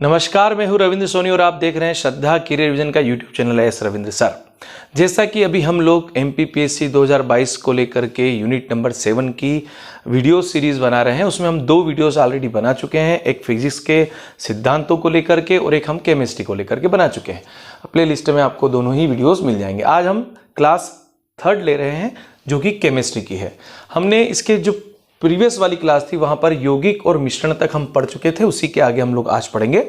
नमस्कार, मैं हूं रविंद्र सोनी और आप देख रहे हैं श्रद्धा करियर रिवीजन का यूट्यूब चैनल है एस रविंद्र सर। जैसा कि अभी हम लोग एमपीपीएससी 2022 को लेकर के यूनिट नंबर 7 की वीडियो सीरीज बना रहे हैं, उसमें हम 2 वीडियोस ऑलरेडी बना चुके हैं। एक फिजिक्स के सिद्धांतों को लेकर के और एक हम केमिस्ट्री को लेकर के बना चुके हैं। प्ले लिस्ट में आपको दोनों ही वीडियोस मिल जाएंगे। आज हम क्लास 3 ले रहे हैं जो कि केमिस्ट्री की है। हमने इसके जो प्रीवियस वाली क्लास थी वहां पर यौगिक और मिश्रण तक हम पढ़ चुके थे। उसी के आगे हम लोग आज पढ़ेंगे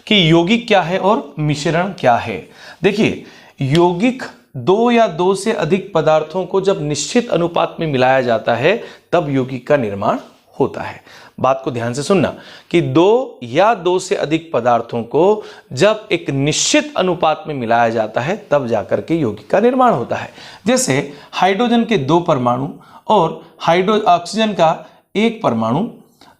कि यौगिक क्या है और मिश्रण क्या है। देखिए, यौगिक 2 या 2 से अधिक पदार्थों को जब निश्चित अनुपात में मिलाया जाता है तब यौगिक का निर्माण होता है। बात को ध्यान से सुनना कि 2 या 2 से अधिक पदार्थों को जब एक निश्चित अनुपात में मिलाया जाता है तब जाकर के यौगिक का निर्माण होता है। जैसे हाइड्रोजन के 2 परमाणु और ऑक्सीजन का 1 परमाणु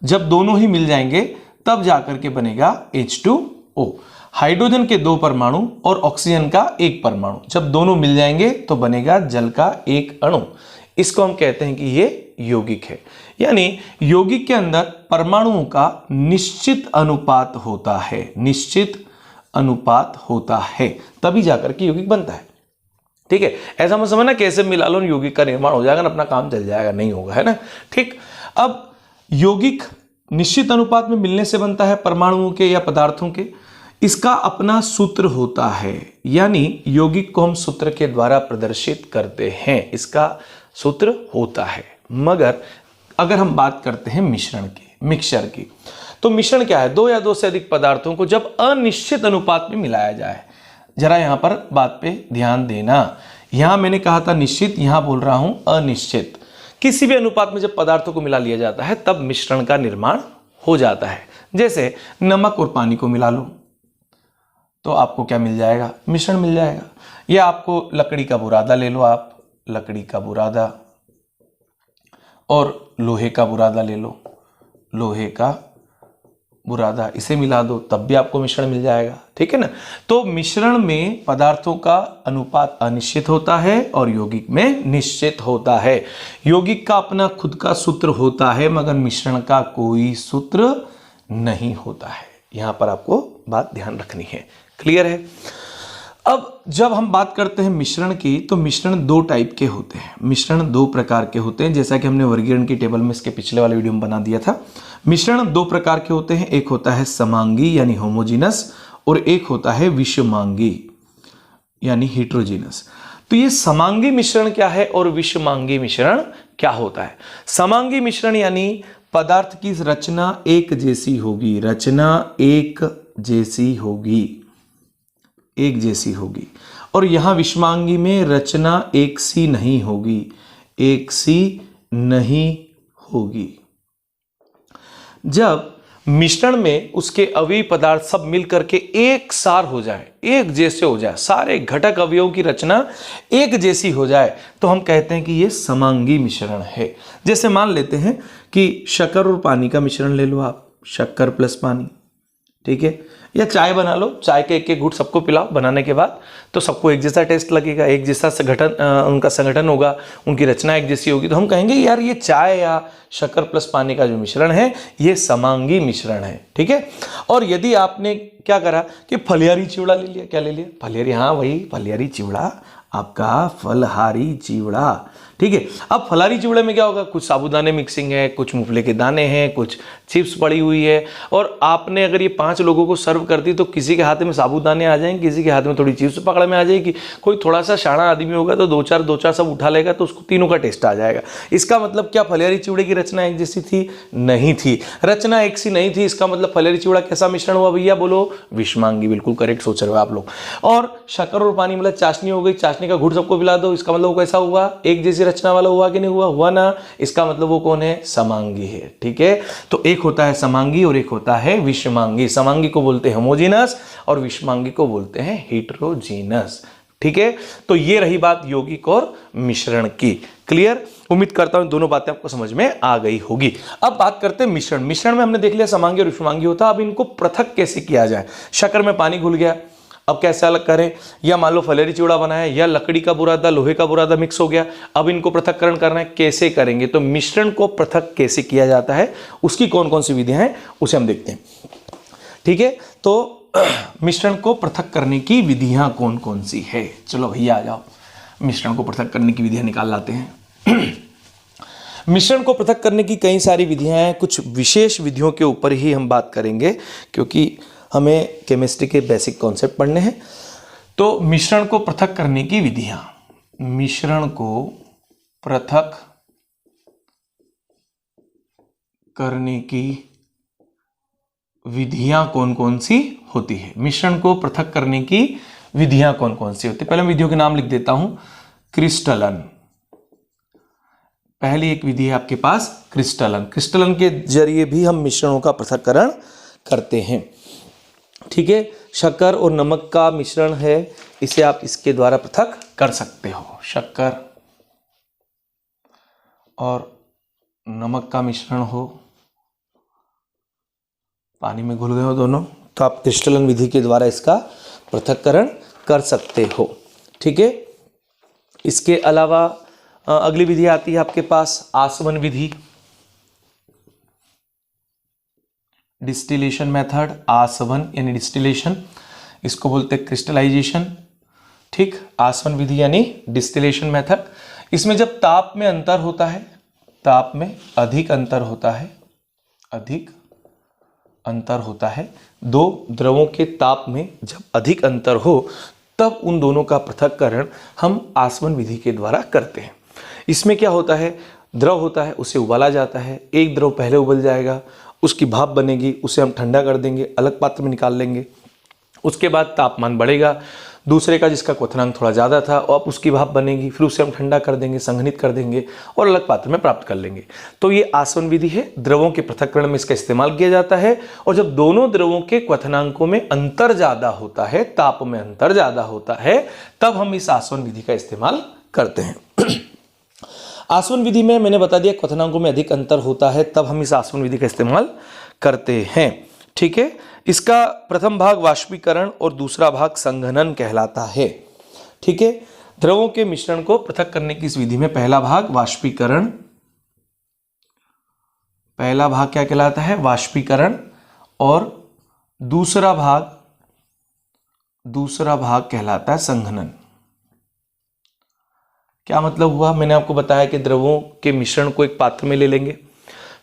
जब दोनों ही मिल जाएंगे तब जाकर के बनेगा H2O। हाइड्रोजन के 2 परमाणु और ऑक्सीजन का 1 परमाणु जब दोनों मिल जाएंगे तो बनेगा जल का 1 अणु। इसको हम कहते हैं कि ये यौगिक है। यानी यौगिक के अंदर परमाणुओं का निश्चित अनुपात होता है, निश्चित अनुपात होता है, तभी जाकर के यौगिक बनता है। ठीक है, ऐसा मत समझना कैसे मिला लो यौगिक का निर्माण हो जाएगा ना, अपना काम चल जाएगा, नहीं होगा, है ना। ठीक, अब यौगिक निश्चित अनुपात में मिलने से बनता है परमाणुओं के या पदार्थों के। इसका अपना सूत्र होता है, यानी यौगिक को हम सूत्र के द्वारा प्रदर्शित करते हैं, इसका सूत्र होता है। मगर अगर हम बात करते हैं मिश्रण की, मिक्सचर की, तो मिश्रण क्या है? 2 या 2 से अधिक पदार्थों को जब अनिश्चित अनुपात में मिलाया जाए। जरा यहां पर बात पे ध्यान देना, यहां मैंने कहा था निश्चित, यहां बोल रहा हूं अनिश्चित। किसी भी अनुपात में जब पदार्थों को मिला लिया जाता है तब मिश्रण का निर्माण हो जाता है। जैसे नमक और पानी को मिला लो तो आपको क्या मिल जाएगा? मिश्रण मिल जाएगा। या आपको लकड़ी का बुरादा ले लो, आप लकड़ी का बुरादा और लोहे का बुरादा ले लो, लोहे का बुरादा, इसे मिला दो तब भी आपको मिश्रण मिल जाएगा। ठीक है ना। तो मिश्रण में पदार्थों का अनुपात अनिश्चित होता है और यौगिक में निश्चित होता है। यौगिक का अपना खुद का सूत्र होता है मगर मिश्रण का कोई सूत्र नहीं होता है। यहां पर आपको बात ध्यान रखनी है। क्लियर है। अब जब हम बात करते हैं मिश्रण की, तो मिश्रण 2 टाइप के होते हैं, मिश्रण 2 प्रकार के होते हैं। जैसा कि हमने वर्गीकरण की टेबल में इसके पिछले वाले वीडियो में बना दिया था। मिश्रण 2 प्रकार के होते हैं, एक होता है समांगी यानी होमोजीनस और एक होता है विषमांगी यानी हेट्रोजीनस। तो ये समांगी मिश्रण क्या है और विषमांगी मिश्रण क्या होता है? समांगी मिश्रण यानी पदार्थ की रचना एक जैसी होगी, रचना एक जैसी होगी, एक जैसी होगी। और यहां विषमांगी में रचना एक सी नहीं होगी, एक सी नहीं होगी। जब मिश्रण में उसके अवयवी पदार्थ सब मिलकर के एक सार हो जाए, एक जैसे हो जाए, सारे घटक अवयवों की रचना एक जैसी हो जाए तो हम कहते हैं कि यह समांगी मिश्रण है। जैसे मान लेते हैं कि शक्कर और पानी का मिश्रण ले लो आप, शक्कर प्लस पानी, ठीक है। या चाय बना लो, चाय के एक घूंट सबको पिलाओ, बनाने के बाद तो सबको एक जैसा टेस्ट लगेगा, एक जैसा उनका संगठन होगा, उनकी रचना एक जैसी होगी, तो हम कहेंगे यार ये चाय या शक्कर प्लस पानी का जो मिश्रण है ये समांगी मिश्रण है। ठीक है। और यदि आपने क्या करा कि फलियारी चिवड़ा ले लिया, क्या ले लिया? फलियारी, हाँ वही फलियारी चिवड़ा, आपका फलहारी चिवड़ा। ठीक है। अब फलहारी चिवड़े में क्या होगा? कुछ साबूदाने मिक्सिंग है, कुछ मूंगफली के दाने हैं, कुछ चिप्स पड़ी हुई है। और आपने अगर ये 5 लोगों को सर्व कर दी तो किसी के हाथ में साबूदाने आ जाएंगे, किसी के हाथ में थोड़ी चिप्स पकड़ में आ जाएगी, कोई थोड़ा सा शाना आदमी होगा तो 2-4 सब उठा लेगा तो उसको तीनों का टेस्ट आ जाएगा। इसका मतलब क्या फलियारी चिवड़े की रचना एक जैसी थी? नहीं थी, रचना एक सी नहीं थी। इसका मतलब फलियारी चिवड़ा कैसा मिश्रण हुआ भैया? बोलो, विषमांगी। बिल्कुल करेक्ट सोच रहे हो आप लोग। और शक्कर और पानी मतलब चाशनी हो गई, चाशनी का घूंट सबको पिला दो, इसका मतलब वो कैसा हुआ? एक जैसी रचना वाला हुआ कि नहीं हुआ? हुआ ना। इसका मतलब वो कौन है? समांगी है। ठीक है। तो एक होता है समांगी और एक होता है विषमांगी। समांगी को बोलते हैं होमोजीनस और विषमांगी को बोलते हैं हेट्रोजीनस। ठीक है। तो ये रही बात यौगिक और मिश्रण की। क्लियर? उम्मीद करता हूं दोनों बातें आपको समझ में आ गई होगी। अब बात करते हैं मिश्रण। मिश्रण में हमने देख लिया समांगी और विषमांगी होता है। अब इनको पृथक कैसे किया जाए? शक्कर में पानी घुल गया, अब कैसे अलग करें? या मान लो फलेरी चिवड़ा बनाया, या लकड़ी का बुरादा लोहे का बुरादा मिक्स हो गया, अब इनको पृथक्करण करना है, कैसे करेंगे? तो मिश्रण को पृथक कैसे किया जाता है, उसकी कौन कौन सी विधियां हैं उसे हम देखते हैं। ठीक है, तो मिश्रण को पृथक करने की विधियां कौन कौन सी है? चलो भैया आ जाओ, मिश्रण को पृथक करने की विधियां निकाल लाते हैं। मिश्रण को पृथक करने की कई सारी विधियां हैं, कुछ विशेष विधियों के ऊपर ही हम बात करेंगे क्योंकि हमें केमिस्ट्री के बेसिक कॉन्सेप्ट पढ़ने हैं। तो मिश्रण को पृथक करने की विधियां, मिश्रण को पृथक करने की विधियां कौन कौन सी होती है? मिश्रण को पृथक करने की विधियां कौन कौन सी होती है? पहले मैं विधियों के नाम लिख देता हूं। क्रिस्टलन, पहली एक विधि है आपके पास क्रिस्टलन। क्रिस्टलन के जरिए भी हम मिश्रणों का पृथक्करण करते हैं। ठीक है, शक्कर और नमक का मिश्रण है, इसे आप इसके द्वारा पृथक कर सकते हो। शक्कर और नमक का मिश्रण हो, पानी में घुल गए हो दोनों, तो आप क्रिस्टलन विधि के द्वारा इसका पृथक्करण कर सकते हो। ठीक है, इसके अलावा अगली विधि आती है आपके पास आसवन विधि, डिस्टिलेशन मेथड। आसवन यानी डिस्टिलेशन, इसको बोलते हैं क्रिस्टलाइजेशन। ठीक, आसवन विधि यानी डिस्टिलेशन मेथड। इसमें जब ताप में अंतर होता है, ताप में अधिक अंतर होता है, अधिक अंतर होता है, दो द्रवों के ताप में जब अधिक अंतर हो तब उन दोनों का पृथक्करण हम आसवन विधि के द्वारा करते हैं। इसमें क्या होता है, द्रव होता है उसे उबाला जाता है, एक द्रव पहले उबल जाएगा, उसकी भाप बनेगी, उसे हम ठंडा कर देंगे, अलग पात्र में निकाल लेंगे। उसके बाद तापमान बढ़ेगा, दूसरे का जिसका क्वथनांक थोड़ा ज़्यादा था और उसकी भाप बनेगी, फिर उसे हम ठंडा कर देंगे, संघनित कर देंगे और अलग पात्र में प्राप्त कर लेंगे। तो ये आसवन विधि है, द्रवों के पृथक्करण में इसका इस्तेमाल किया जाता है। और जब दोनों द्रवों के क्वथनांकों में अंतर ज़्यादा होता है, ताप में अंतर ज़्यादा होता है, तब हम इस आसवन विधि का इस्तेमाल करते हैं। आसवन विधि में मैंने बता दिया क्वथनांकों में अधिक अंतर होता है, तब हम इस आसवन विधि का इस्तेमाल करते हैं। ठीक है, इसका प्रथम भाग वाष्पीकरण और दूसरा भाग संघनन कहलाता है। ठीक है, द्रवों के मिश्रण को पृथक करने की इस विधि में पहला भाग वाष्पीकरण, पहला भाग क्या कहलाता है? वाष्पीकरण। और दूसरा भाग कहलाता है संघनन। क्या मतलब हुआ? मैंने आपको बताया कि द्रवों के मिश्रण को एक पात्र में ले लेंगे,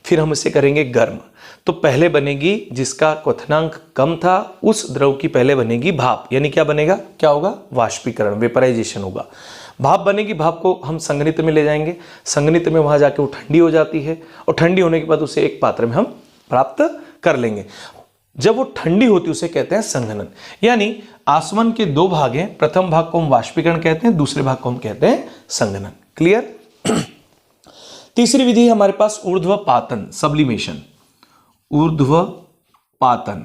फिर हम इसे करेंगे गर्म। तो पहले बनेगी, जिसका क्वथनांक कम था उस द्रव की पहले बनेगी भाप, यानी क्या बनेगा, क्या होगा? वाष्पीकरण, वेपराइजेशन होगा। भाप बनेगी, भाप को हम संघनित्र में ले जाएंगे, संघनित्र में वहां जाके वो ठंडी हो जाती है और ठंडी होने के बाद उसे एक पात्र में हम प्राप्त कर लेंगे। जब वो ठंडी होती है उसे कहते हैं संघनन। यानी आसवन के दो भाग हैं, प्रथम भाग को हम वाष्पीकरण कहते हैं, दूसरे भाग को हम कहते हैं संघनन। क्लियर? तीसरी विधि हमारे पास ऊर्ध्वपातन, सब्लिमेशन, ऊर्ध्वपातन।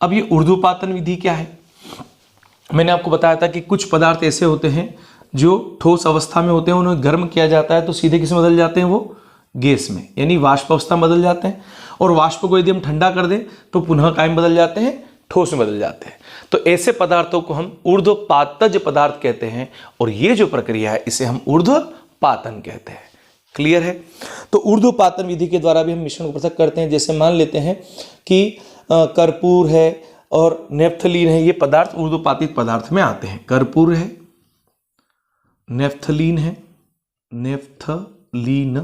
अब ये ऊर्ध्वपातन विधि क्या है? मैंने आपको बताया था कि कुछ पदार्थ ऐसे होते हैं जो ठोस अवस्था में होते हैं, उन्हें गर्म किया जाता है तो सीधे किस में बदल जाते हैं? वो गैस में, यानी वाष्प अवस्था में बदल जाते हैं। और वाष्प को यदि हम ठंडा कर दें तो पुनः कायम बदल जाते हैं, ठोस में बदल जाते हैं। तो ऐसे पदार्थों को हम ऊर्ध्वपातज पदार्थ कहते हैं और ये जो प्रक्रिया है इसे हम ऊर्ध्वपातन कहते हैं। क्लियर है? तो ऊर्ध्वपातन विधि के द्वारा भी हम मिश्रण को पृथक करते हैं। जैसे मान लेते हैं कि कर्पूर है और नेफ्थलीन है, ये पदार्थ ऊर्ध्वपातित पदार्थ में आते हैं। कर्पूर है, नेफ्थलीन है, नेफ्थलीन,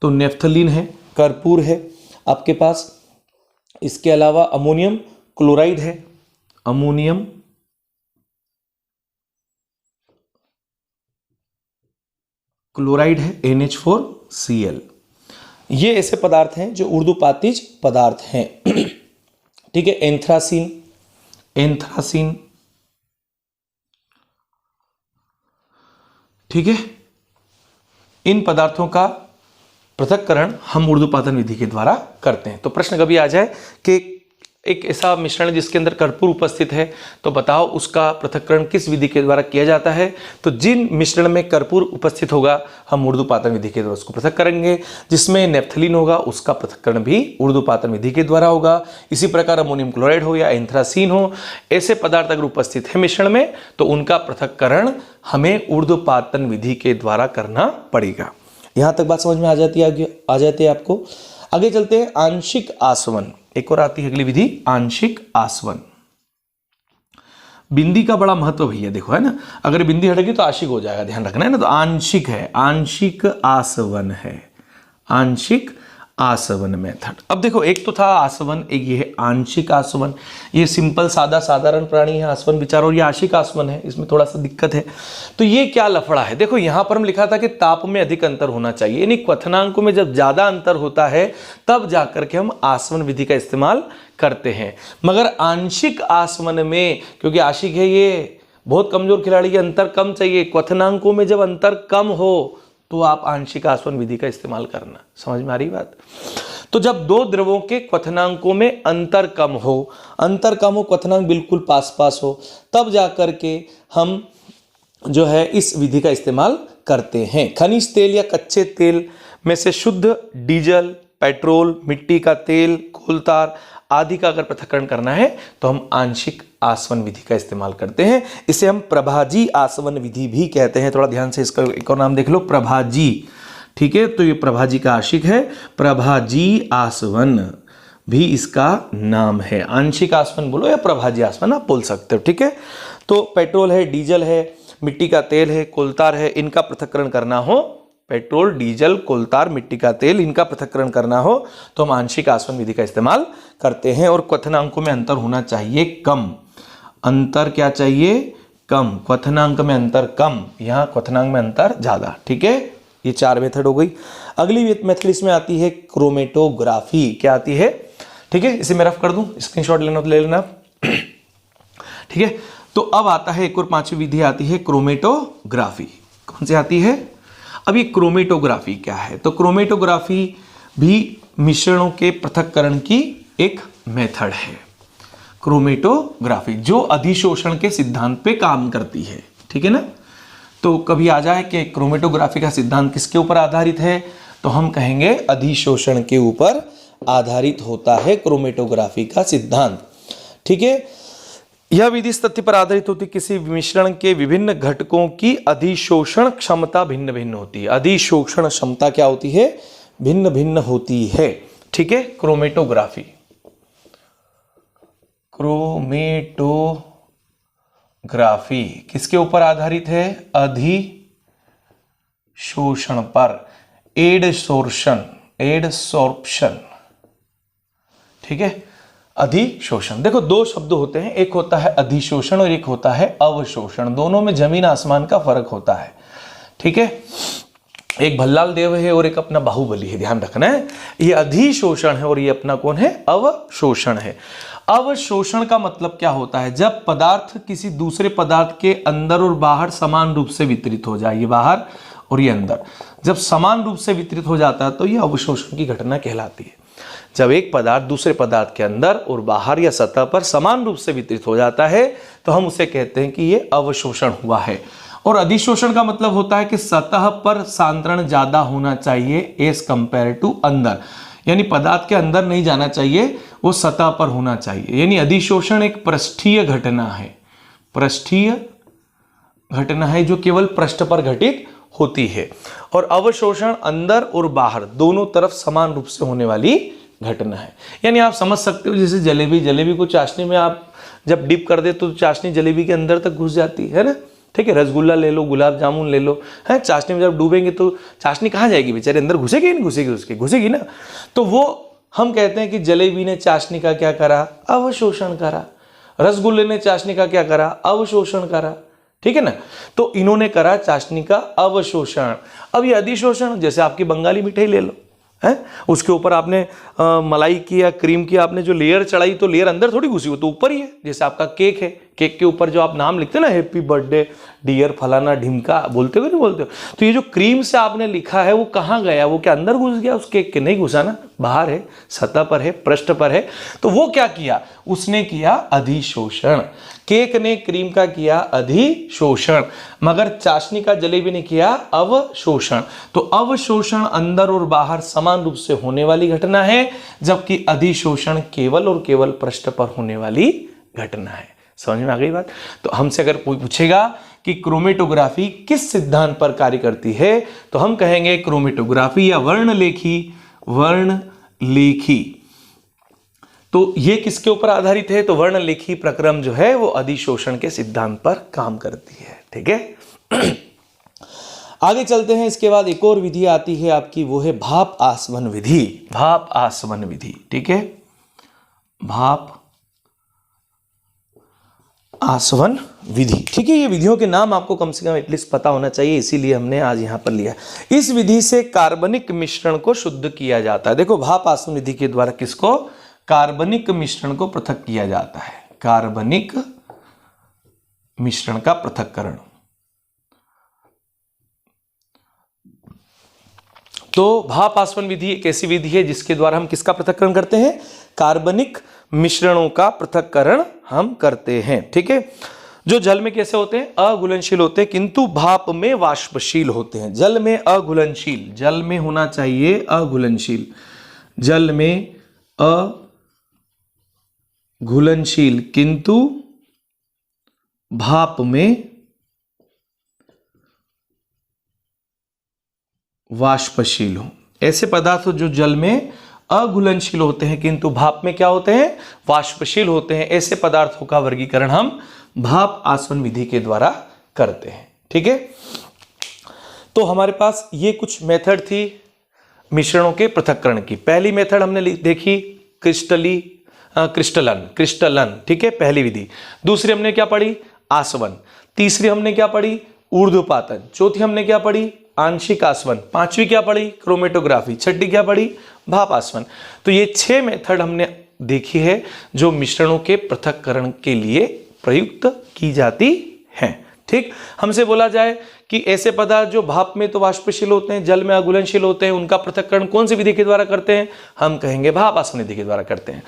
तो नेफ्थलीन है, कर्पूर है आपके पास। इसके अलावा अमोनियम क्लोराइड है, अमोनियम क्लोराइड है, NH4Cl। ये ऐसे पदार्थ हैं जो ऊर्ध्वपातिज पदार्थ हैं। ठीक है, एंथ्रासीन, एंथ्रासीन, ठीक है, इन पदार्थों का पृथक्करण हम ऊर्ध्वपातन विधि के द्वारा करते हैं। तो प्रश्न कभी आ जाए कि एक ऐसा मिश्रण जिसके अंदर कर्पूर उपस्थित है, तो बताओ उसका पृथक्करण किस विधि के द्वारा किया जाता है? तो जिन मिश्रण में कर्पूर उपस्थित होगा हम ऊर्ध्वपातन विधि के द्वारा उसको पृथक करेंगे। जिसमें नेफ्थलीन होगा उसका पृथक्करण भी ऊर्ध्वपातन विधि के द्वारा होगा। इसी प्रकार अमोनियम क्लोराइड हो या एंथ्रासीन हो, ऐसे पदार्थ अगर उपस्थित है मिश्रण में तो उनका पृथक्करण हमें ऊर्ध्वपातन विधि के द्वारा करना पड़ेगा। यहां तक बात समझ में आ जाती है आपको। आगे चलते हैं आंशिक आसवन एक और आती है अगली विधि आंशिक आसवन। बिंदी का बड़ा महत्व भैया, देखो है ना, अगर बिंदी हटेगी तो आंशिक हो जाएगा, ध्यान रखना है ना। तो आंशिक है, आंशिक आसवन है, आंशिक आसवन मेथड। अब देखो एक तो था आसवन, एक ये है आंशिक आसवन। ये सिंपल सादा साधारण प्राणी है आसवन विचार, और ये आंशिक आसवन है, इसमें थोड़ा सा दिक्कत है। तो ये क्या लफड़ा है, देखो यहां पर हम लिखा था कि ताप में अधिक अंतर होना चाहिए, यानी क्वथनांकों में जब ज्यादा अंतर होता है तब जाकर के हम आसवन विधि का इस्तेमाल करते हैं। मगर आंशिक आसवन में, क्योंकि आंशिक है ये बहुत कमजोर खिलाड़ी के, अंतर कम चाहिए, क्वथनांकों में जब अंतर कम हो तो आप आंशिक आसवन विधि का इस्तेमाल करना। समझ में आ रही बात। तो जब दो द्रवों के क्वथनांकों में अंतर कम हो, अंतर कम हो, क्वथनांक बिल्कुल पास पास हो, तब जाकर के हम जो है इस विधि का इस्तेमाल करते हैं। खनिज तेल या कच्चे तेल में से शुद्ध डीजल, पेट्रोल, मिट्टी का तेल, कोल तार आदि का अगर पृथक्करण करना है तो हम आंशिक आसवन विधि का इस्तेमाल करते हैं। इसे हम प्रभाजी आसवन विधि भी कहते हैं। थोड़ा ध्यान से इसका एक और नाम देख लो, प्रभाजी। ठीक है, तो ये प्रभाजी का आंशिक है, प्रभाजी आसवन भी इसका नाम है। आंशिक आसवन बोलो या प्रभाजी आसवन आप बोल सकते हो। ठीक है, तो पेट्रोल है, डीजल है, मिट्टी का तेल है, कोलतार है, इनका पृथक्करण करना हो, पेट्रोल, डीजल, कोलतार, मिट्टी का तेल, इनका पृथक्करण करना हो तो हम आंशिक आसवन विधि का इस्तेमाल करते हैं। और क्वथनांकों में अंतर होना चाहिए कम। अंतर क्या चाहिए? कम। क्वथनांक में अंतर कम, यहाँ क्वथनांक में अंतर ज्यादा। ठीक है, ये 4 मेथड हो गई। अगली मेथड इसमें आती है क्रोमेटोग्राफी। क्या आती है? ठीक है, इसे मैं रफ कर दूं, स्क्रीनशॉट लेना तो ले लेना। ठीक है, तो अब आता है एक और 5वीं विधि आती है क्रोमेटोग्राफी। कौन सी आती है? अब ये क्रोमेटोग्राफी क्या है? तो क्रोमेटोग्राफी भी मिश्रणों के पृथक्करण की एक मेथड है। क्रोमेटोग्राफी जो अधिशोषण के सिद्धांत पे काम करती है। ठीक है ना, तो कभी आ जाए कि क्रोमेटोग्राफी का सिद्धांत किसके ऊपर आधारित है, तो हम कहेंगे अधिशोषण के ऊपर आधारित होता है क्रोमेटोग्राफी का सिद्धांत। ठीक है, यह विधि इस तथ्य पर आधारित होती है किसी मिश्रण के विभिन्न घटकों की अधिशोषण क्षमता भिन्न भिन्न होती है। अधिशोषण क्षमता क्या होती है? भिन्न भिन्न होती है। ठीक है, क्रोमेटोग्राफी, क्रोमेटोग्राफी किसके ऊपर आधारित है? अधिशोषण पर, एडसोर्प्शन, एडसोर्प्शन। ठीक है, अधिशोषण। देखो 2 शब्द होते हैं, एक होता है अधिशोषण और एक होता है अवशोषण। दोनों में जमीन आसमान का फर्क होता है। ठीक है, एक भल्लाल देव है और एक अपना बाहुबली है, ध्यान रखना है। ये अधिशोषण है और ये अपना कौन है? अवशोषण है। अवशोषण का मतलब क्या होता है? जब पदार्थ किसी दूसरे पदार्थ के अंदर और बाहर समान रूप से वितरित हो जाए, ये बाहर और ये अंदर, जब समान रूप से वितरित हो जाता है तो ये अवशोषण की घटना कहलाती है। जब एक पदार्थ दूसरे पदार्थ के अंदर और बाहर या सतह पर समान रूप से वितरित हो जाता है तो हम उसे कहते हैं कि ये अवशोषण हुआ है। और अधिशोषण का मतलब होता है कि सतह पर सांद्रण ज्यादा होना चाहिए एज कंपेयर टू अंदर, यानी पदार्थ के अंदर नहीं जाना चाहिए, वो सतह पर होना चाहिए। यानी अधिशोषण एक पृष्ठीय घटना है, पृष्ठीय घटना है जो केवल पृष्ठ पर घटित होती है। और अवशोषण अंदर और बाहर दोनों तरफ समान रूप से होने वाली घटना है। यानी आप समझ सकते हो जैसे जलेबी को चाशनी में आप जब डिप कर दे तो चाशनी जलेबी के अंदर तक घुस जाती है ना। ठीक है, रसगुल्ला ले लो, गुलाब जामुन ले लो, है, चाशनी में जब डूबेंगे तो चाशनी कहाँ जाएगी बेचारे? अंदर घुसेगी नहीं घुसेगी? उसके घुसेगी ना। तो वो हम कहते हैं कि जलेबी ने चाशनी का क्या करा? अवशोषण करा। रसगुल्ले ने चाशनी का क्या करा? अवशोषण करा। ठीक है ना, तो इन्होंने करा चाशनी का अवशोषण। अब ये अधिशोषण, जैसे आपकी बंगाली मिठाई ले लो, है, उसके ऊपर आपने मलाई की या क्रीम की आपने जो लेयर चढ़ाई तो लेयर अंदर थोड़ी घुसी, वो तो ऊपर ही है। जैसे आपका केक है, केक के ऊपर जो आप नाम लिखते हैं ना, हैप्पी बर्थडे डियर फलाना ढिमका, बोलते हो नहीं बोलते हो? तो ये जो क्रीम से आपने लिखा है वो कहाँ गया? वो क्या अंदर घुस गया उस केक के? नहीं घुसा ना, बाहर है, सतह पर है, पृष्ठ पर है। तो वो क्या किया? उसने किया अधिशोषण। केक ने क्रीम का किया अधिशोषण, मगर चाशनी का जलेबी ने किया अवशोषण। तो अवशोषण अंदर और बाहर समान रूप से होने वाली घटना है, जबकि अधिशोषण केवल और केवल पृष्ठ पर होने वाली घटना है। समझ में आ गई बात? तो हमसे अगर कोई पूछेगा कि क्रोमेटोग्राफी किस सिद्धांत पर कार्य करती है, तो हम कहेंगे क्रोमेटोग्राफी या वर्णलेखी, वर्णलेखी। तो तो ये किसके ऊपर आधारित है? तो वर्णलेखी प्रक्रम जो है वो अधिशोषण के सिद्धांत पर काम करती है। ठीक है। आगे चलते हैं। इसके बाद एक और विधि आती है आपकी, वो है भाप आसवन विधि। भाप आसवन विधि, ठीक है, भाप आसवन विधि। ठीक है, ये विधियों के नाम आपको कम से कम एटलीस्ट पता होना चाहिए, इसीलिए हमने आज यहां पर लिया। इस विधि से कार्बनिक मिश्रण को शुद्ध किया जाता है। देखो, भाप आसवन विधि के द्वारा किसको? कार्बनिक मिश्रण को पृथक किया जाता है। कार्बनिक मिश्रण का पृथक्करण। तो भाप आसवन विधि एक ऐसी विधि है जिसके द्वारा हम किसका पृथक्करण करते हैं? कार्बनिक मिश्रणों का पृथक्करण हम करते हैं। ठीक है, जो जल में कैसे होते हैं? अघुलनशील होते हैं, किंतु भाप में वाष्पशील होते हैं। जल में अघुलनशील, जल में होना चाहिए अघुलनशील, जल में अघुलनशील, किंतु भाप में वाष्पशील हो। ऐसे पदार्थ जो जल में अघुलनशील होते हैं किंतु भाप में क्या होते हैं? वाष्पशील होते हैं। ऐसे पदार्थों का वर्गीकरण हम भाप आसवन विधि के द्वारा करते हैं। ठीक है, तो हमारे पास ये कुछ मेथड थी मिश्रणों के पृथक्करण की। पहली मेथड हमने देखी क्रिस्टलन, ठीक है, पहली विधि। दूसरी हमने क्या पढ़ी? आसवन। तीसरी हमने क्या पढ़ी? ऊर्ध्वपातन। चौथी हमने क्या पढ़ी? आंशिक आसवन। पांचवी क्या पढ़ी? क्रोमेटोग्राफी। छठी क्या पढ़ी? भाप आसवन। तो ये 6 मेथड हमने देखी है जो मिश्रणों के पृथक्करण के लिए प्रयुक्त की जाती हैं। ठीक, हमसे बोला जाए कि ऐसे पदार्थ जो भाप में तो वाष्पशील होते हैं, जल में अघुलनशील होते हैं, उनका पृथक्करण कौन सी विधि के द्वारा करते हैं? हम कहेंगे भाप आसवन विधि के द्वारा करते हैं।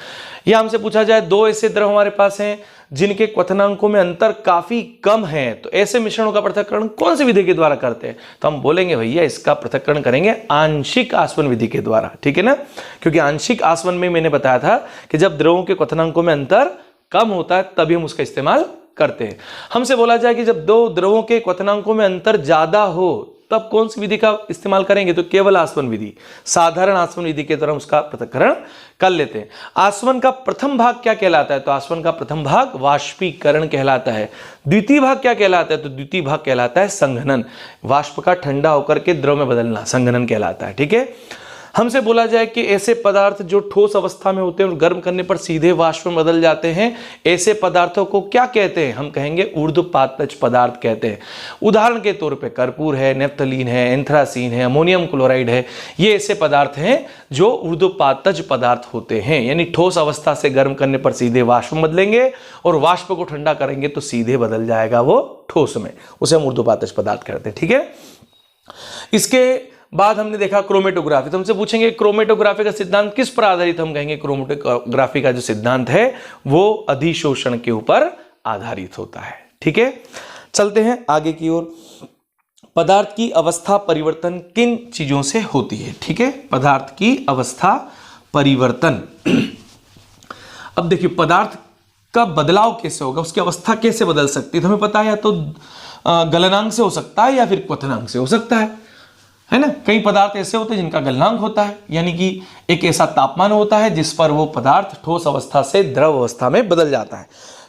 या हमसे पूछा जाए 2 ऐसे द्रव हमारे पास हैं जिनके क्वथनांकों में अंतर काफी कम है, तो ऐसे मिश्रणों का पृथक्करण कौन सी विधि के द्वारा करते हैं? तो हम बोलेंगे भैया इसका पृथक्करण करेंगे आंशिक आसवन विधि के द्वारा। ठीक है ना, क्योंकि आंशिक आसवन में मैंने बताया था कि जब द्रवों के क्वथनांकों में अंतर कम होता है तभी हम उसका इस्तेमाल करते हैं। हमसे बोला जाए कि जब 2 द्रवों के क्वथनांकों में अंतर ज्यादा हो तब कौन सी विधि का इस्तेमाल करेंगे? तो केवल आसवन विधि, साधारण आसवन विधि के द्वारा उसका पृथक्करण कर लेते हैं। आसवन का प्रथम भाग क्या कहलाता है? तो आसवन का प्रथम भाग वाष्पीकरण कहलाता है। द्वितीय भाग क्या कहलाता है? तो द्वितीय भाग कहलाता है संघनन। वाष्प का ठंडा होकर के द्रव में बदलना संघनन कहलाता है। ठीक है, हमसे बोला जाए कि ऐसे पदार्थ जो ठोस अवस्था में होते हैं और गर्म करने पर सीधे वाष्प में बदल जाते हैं, ऐसे पदार्थों को क्या कहते हैं? हम कहेंगे ऊर्ध्वपातज पदार्थ कहते हैं। उदाहरण के तौर पे कर्पूर है, नेफ्थलीन है, एंथ्रासीन है, अमोनियम क्लोराइड है। ये ऐसे पदार्थ हैं जो ऊर्ध्वपातज पदार्थ होते हैं, यानी ठोस अवस्था से गर्म करने पर सीधे वाष्प में बदलेंगे और वाष्प को ठंडा करेंगे तो सीधे बदल जाएगा वो ठोस में, उसे हम ऊर्ध्वपातज पदार्थ कहते हैं। ठीक है, इसके बाद हमने देखा क्रोमेटोग्राफी। तो हमसे पूछेंगे क्रोमेटोग्राफी का सिद्धांत किस पर आधारित? हम कहेंगे क्रोमेटोग्राफी का जो सिद्धांत है वो अधिशोषण के ऊपर आधारित होता है। ठीक है, चलते हैं आगे की ओर। पदार्थ की अवस्था परिवर्तन किन चीजों से होती है? ठीक है, पदार्थ की अवस्था परिवर्तन। अब देखिए पदार्थ का बदलाव कैसे होगा, उसकी अवस्था कैसे बदल सकती है? तो हमें पता है या तो गलनांक से हो सकता है या फिर क्वथनांक से हो सकता है ना। कई पदार्थ ऐसे होते हैं जिनका गलनांक होता है, यानी कि एक ऐसा तापमान होता है जिस पर वो पदार्थ ठोस अवस्था से द्रव अवस्था में बदल जाता है।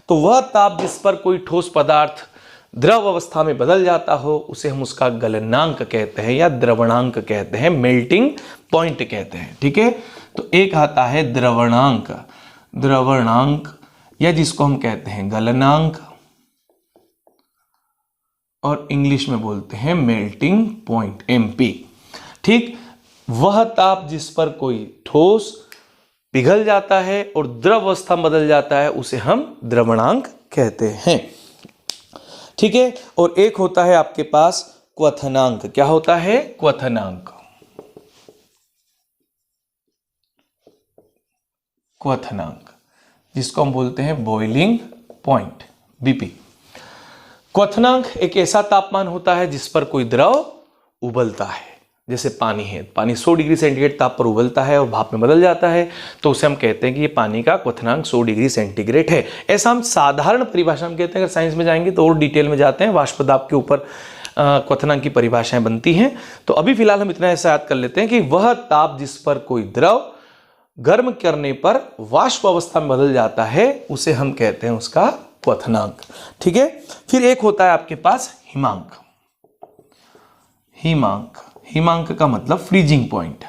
तो वह ताप जिस पर कोई ठोस पदार्थ द्रव अवस्था में बदल जाता हो उसे हम उसका गलनांक कहते हैं या द्रवणांक कहते हैं, मेल्टिंग पॉइंट कहते हैं। ठीक है, तो एक आता है द्रवणांक, द्रवणांक या जिसको हम कहते हैं गलनांक और इंग्लिश में बोलते हैं मेल्टिंग पॉइंट, MP। ठीक, वह ताप जिस पर कोई ठोस पिघल जाता है और द्रव अवस्था में बदल जाता है उसे हम द्रवणांक कहते हैं। ठीक है, और एक होता है आपके पास क्वथनांक। क्या होता है? क्वथनांक। क्वथनांक जिसको हम बोलते हैं बॉइलिंग पॉइंट, BP। क्वथनांक एक ऐसा तापमान होता है जिस पर कोई द्रव उबलता है, जैसे पानी है। पानी 100 डिग्री सेंटीग्रेड ताप पर उबलता है और भाप में बदल जाता है तो उसे हम कहते हैं कि ये पानी का क्वथनांक 100 डिग्री सेंटीग्रेड है। ऐसा हम साधारण परिभाषा में कहते हैं। अगर साइंस में जाएंगे तो और डिटेल में जाते हैं, वाष्प दाब के ऊपर क्वथनांक की परिभाषाएं बनती हैं। तो अभी फिलहाल हम इतना ऐसा याद कर लेते हैं कि वह ताप जिस पर कोई द्रव गर्म करने पर वाष्प अवस्था में बदल जाता है, उसे हम कहते हैं उसका क्वथनांक। ठीक है, फिर एक होता है आपके पास हिमांक। हिमांक का मतलब फ्रीजिंग पॉइंट।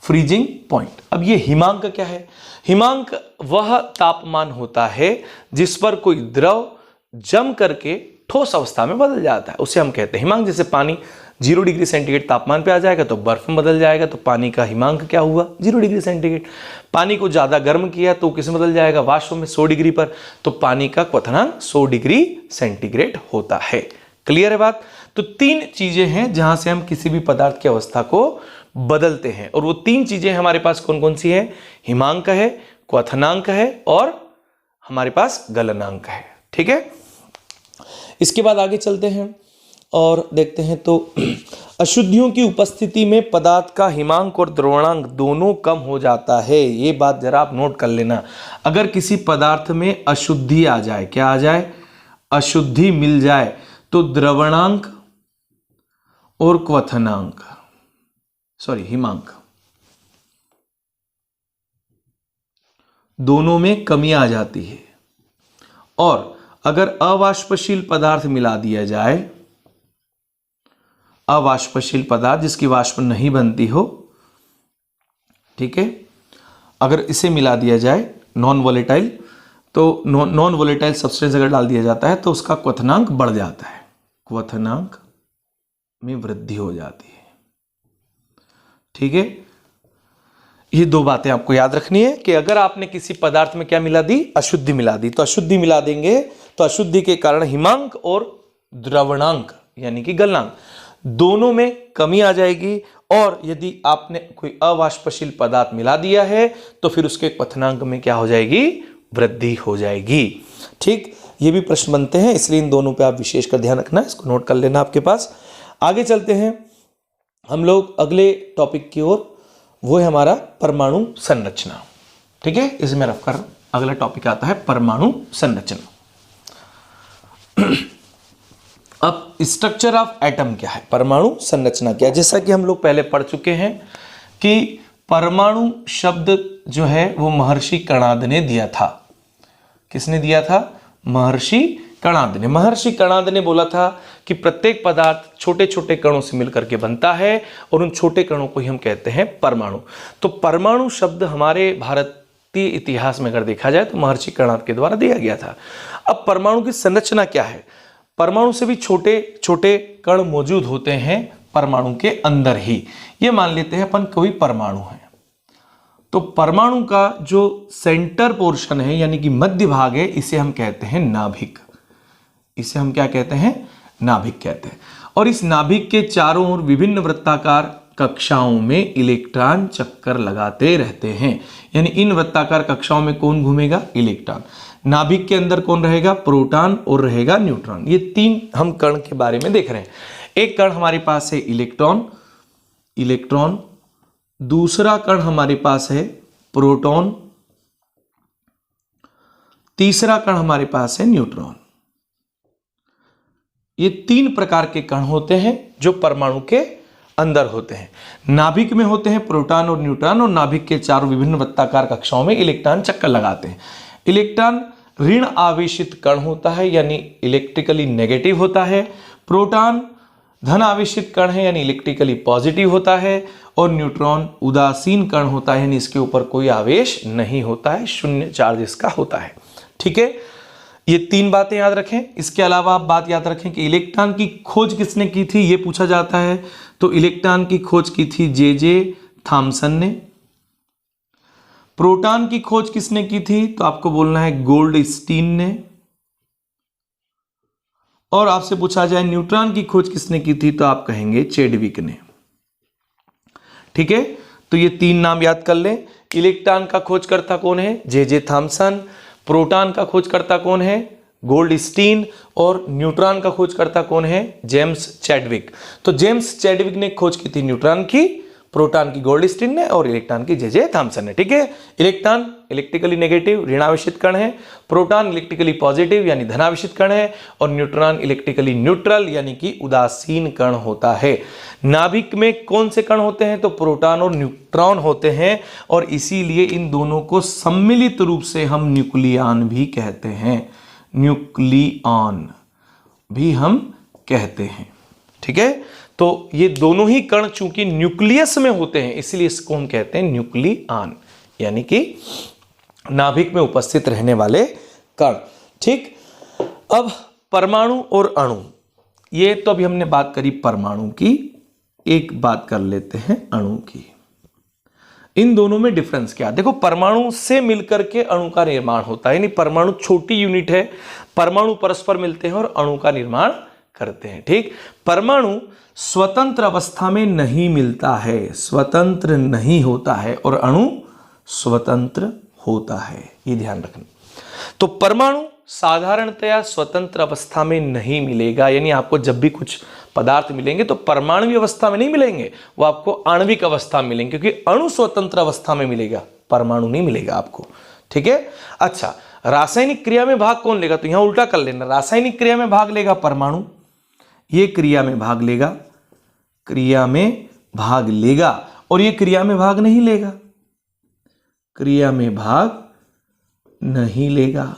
Freezing point. अब ये हिमांक क्या है? हिमांक वह तापमान होता है जिस पर कोई द्रव जम करके ठोस अवस्था में बदल जाता है, उसे हम कहते हैं हिमांक। जैसे पानी 0 डिग्री सेंटीग्रेड तापमान पे आ जाएगा तो बर्फ में बदल जाएगा, तो पानी का हिमांक क्या हुआ? 0 डिग्री सेंटीग्रेड। पानी को ज्यादा गर्म किया तो किस में बदल जाएगा? वाष्प में 100 डिग्री पर, तो पानी का क्वथनांक 100 डिग्री सेंटीग्रेड होता है। क्लियर है बात? तो 3 चीजें हैं जहां से हम किसी भी पदार्थ की अवस्था को बदलते हैं, और वो 3 चीजें हमारे पास कौन कौन सी है? हिमांक है, क्वथनांक है, और हमारे पास गलनांक है। ठीक है, इसके बाद आगे चलते हैं और देखते हैं। तो अशुद्धियों की उपस्थिति में पदार्थ का हिमांक और द्रवणांक दोनों कम हो जाता है। ये बात जरा आप नोट कर लेना। अगर किसी पदार्थ में अशुद्धि आ जाए, क्या आ जाए? अशुद्धि मिल जाए, तो द्रवणांक और क्वथनांक, हिमांक, दोनों में कमी आ जाती है। और अगर अवाष्पशील पदार्थ मिला दिया जाए, अवाष्पशील पदार्थ जिसकी वाष्प नहीं बनती हो, ठीक है, अगर इसे मिला दिया जाए नॉन वोलेटाइल, तो नॉन वोलेटाइल सब्सटेंस अगर डाल दिया जाता है तो उसका क्वथनांक बढ़ जाता है, क्वथनांक में वृद्धि हो जाती है। ठीक है, ये 2 बातें आपको याद रखनी है कि अगर आपने किसी पदार्थ में क्या मिला दी? अशुद्धि मिला दी, तो अशुद्धि मिला देंगे तो अशुद्धि के कारण हिमांक और द्रवणांक यानी कि गलनांक दोनों में कमी आ जाएगी। और यदि आपने कोई अवाष्पशील पदार्थ मिला दिया है तो फिर उसके क्वथनांक में क्या हो जाएगी? वृद्धि हो जाएगी। ठीक, ये भी प्रश्न बनते हैं, इसलिए इन दोनों पे आप विशेष कर ध्यान रखना, इसको नोट कर लेना आपके पास। आगे चलते हैं हम लोग अगले टॉपिक की ओर, वो है हमारा परमाणु संरचना। ठीक है, इसमें रख कर अगला टॉपिक आता है परमाणु संरचना। अब स्ट्रक्चर ऑफ एटम क्या है? परमाणु संरचना क्या है? जैसा कि हम लोग पहले पढ़ चुके हैं कि परमाणु शब्द जो है वो महर्षि कणाद ने दिया था। किसने दिया था? महर्षि कणाद ने। महर्षि कणाद ने बोला था कि प्रत्येक पदार्थ छोटे छोटे कणों से मिलकर के बनता है और उन छोटे कणों को ही हम कहते हैं परमाणु। तो परमाणु शब्द हमारे भारतीय इतिहास में अगर देखा जाए तो महर्षि कणाद के द्वारा दिया गया था। अब परमाणु की संरचना क्या है? परमाणु से भी छोटे छोटे कण मौजूद होते हैं परमाणु के अंदर ही। ये मान लेते हैं अपन कोई परमाणु है, तो परमाणु का जो सेंटर पोर्शन है यानी कि मध्य भाग है, इसे हम कहते हैं नाभिक। इसे हम क्या कहते हैं? नाभिक कहते हैं। और इस नाभिक के चारों ओर विभिन्न वृत्ताकार कक्षाओं में इलेक्ट्रॉन चक्कर लगाते रहते हैं। यानी इन वृत्ताकार कक्षाओं में कौन घूमेगा? इलेक्ट्रॉन। नाभिक के अंदर कौन रहेगा? प्रोटॉन और रहेगा न्यूट्रॉन। ये 3 हम कण के बारे में देख रहे हैं। एक कण हमारे पास है इलेक्ट्रॉन, दूसरा कण हमारे पास है प्रोटॉन, तीसरा कण हमारे पास है न्यूट्रॉन। ये 3 प्रकार के कण होते हैं जो परमाणु के अंदर होते हैं। नाभिक में होते हैं प्रोटॉन और न्यूट्रॉन, और नाभिक के चारों विभिन्न वृत्ताकार कक्षाओं में इलेक्ट्रॉन चक्कर लगाते हैं। इलेक्ट्रॉन ऋण आवेशित कण होता है यानी इलेक्ट्रिकली नेगेटिव होता है। प्रोटॉन धन आवेशित कण है यानी इलेक्ट्रिकली पॉजिटिव होता है। और न्यूट्रॉन उदासीन कण होता है यानी इसके ऊपर कोई आवेश नहीं होता है, शून्य चार्ज इसका होता है। ठीक है, ये 3 बातें याद रखें। इसके अलावा आप बात याद रखें कि इलेक्ट्रॉन की खोज किसने की थी, ये पूछा जाता है। तो इलेक्ट्रॉन की खोज की थी जे थॉमसन ने। प्रोटॉन की खोज किसने की थी, तो आपको बोलना है गोल्डस्टीन ने। और आपसे पूछा जाए न्यूट्रॉन की खोज किसने की थी, तो आप कहेंगे चैडविक ने। ठीक है, तो ये 3 नाम याद कर लें। इलेक्ट्रॉन का खोजकर्ता कौन है? J Thomson. प्रोटॉन का खोजकर्ता कौन है? गोल्डस्टीन। और न्यूट्रॉन का खोजकर्ता कौन है? James Chadwick. तो जेम्स चैडविक ने खोज की थी न्यूट्रॉन की, प्रोटॉन की गोल्डस्टीन ने और इलेक्ट्रॉन की जे थॉमसन ने। ठीक है, इलेक्ट्रॉन इलेक्ट्रिकली नेगेटिव ऋणावेशित कण है, प्रोटॉन इलेक्ट्रिकली पॉजिटिव यानी धनावेशित कण है, और न्यूट्रॉन इलेक्ट्रिकली न्यूट्रल यानी कि उदासीन कण होता है। नाभिक में कौन से कण होते हैं? तो प्रोटॉन और न्यूट्रॉन होते हैं, और इसीलिए इन दोनों को सम्मिलित रूप से हम न्यूक्लियॉन भी कहते हैं, न्यूक्लियॉन भी हम कहते हैं। ठीक है, तो ये दोनों ही कण चूंकि न्यूक्लियस में होते हैं इसलिए इसको हम कहते हैं न्यूक्लियॉन, यानी कि नाभिक में उपस्थित रहने वाले कण। ठीक, अब परमाणु और अणु, ये तो अभी हमने बात करी परमाणु की, एक बात कर लेते हैं अणु की। इन दोनों में डिफरेंस क्या? देखो, परमाणु से मिलकर के अणु का निर्माण होता है, यानी परमाणु छोटी यूनिट है, परमाणु परस्पर मिलते हैं और अणु का निर्माण करते हैं। ठीक, परमाणु स्वतंत्र अवस्था में नहीं मिलता है, स्वतंत्र नहीं होता है, और अणु स्वतंत्र होता है, ये ध्यान रखना। तो परमाणु साधारणतया स्वतंत्र अवस्था में नहीं मिलेगा, यानी आपको जब भी कुछ पदार्थ मिलेंगे तो परमाणु अवस्था में नहीं मिलेंगे, वो आपको आणविक अवस्था में मिलेंगे, क्योंकि अणु स्वतंत्र अवस्था में मिलेगा, परमाणु नहीं मिलेगा आपको। ठीक है, अच्छा, रासायनिक क्रिया में भाग कौन लेगा? तो यहां उल्टा कर लेना, रासायनिक क्रिया में भाग लेगा परमाणु, ये क्रिया में भाग लेगा, क्रिया में भाग लेगा, और ये क्रिया में भाग नहीं लेगा, क्रिया में भाग नहीं लेगा।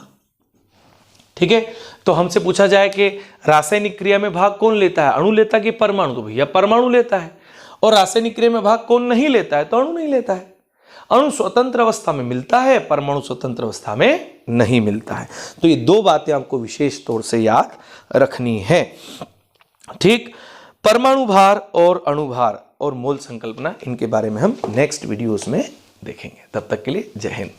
ठीक है, तो हमसे पूछा जाए कि रासायनिक क्रिया में भाग कौन लेता है, अणु लेता है कि परमाणु? तो भैया परमाणु लेता है। और रासायनिक क्रिया में भाग कौन नहीं लेता है? तो अणु नहीं लेता है। अणु स्वतंत्र अवस्था में मिलता है, परमाणु स्वतंत्र अवस्था में नहीं मिलता है। तो ये दो बातें आपको विशेष तौर से याद रखनी है। ठीक, परमाणु भार और अणु भार और मोल संकल्पना, इनके बारे में हम नेक्स्ट वीडियोस में देखेंगे। तब तक के लिए जय हिंद।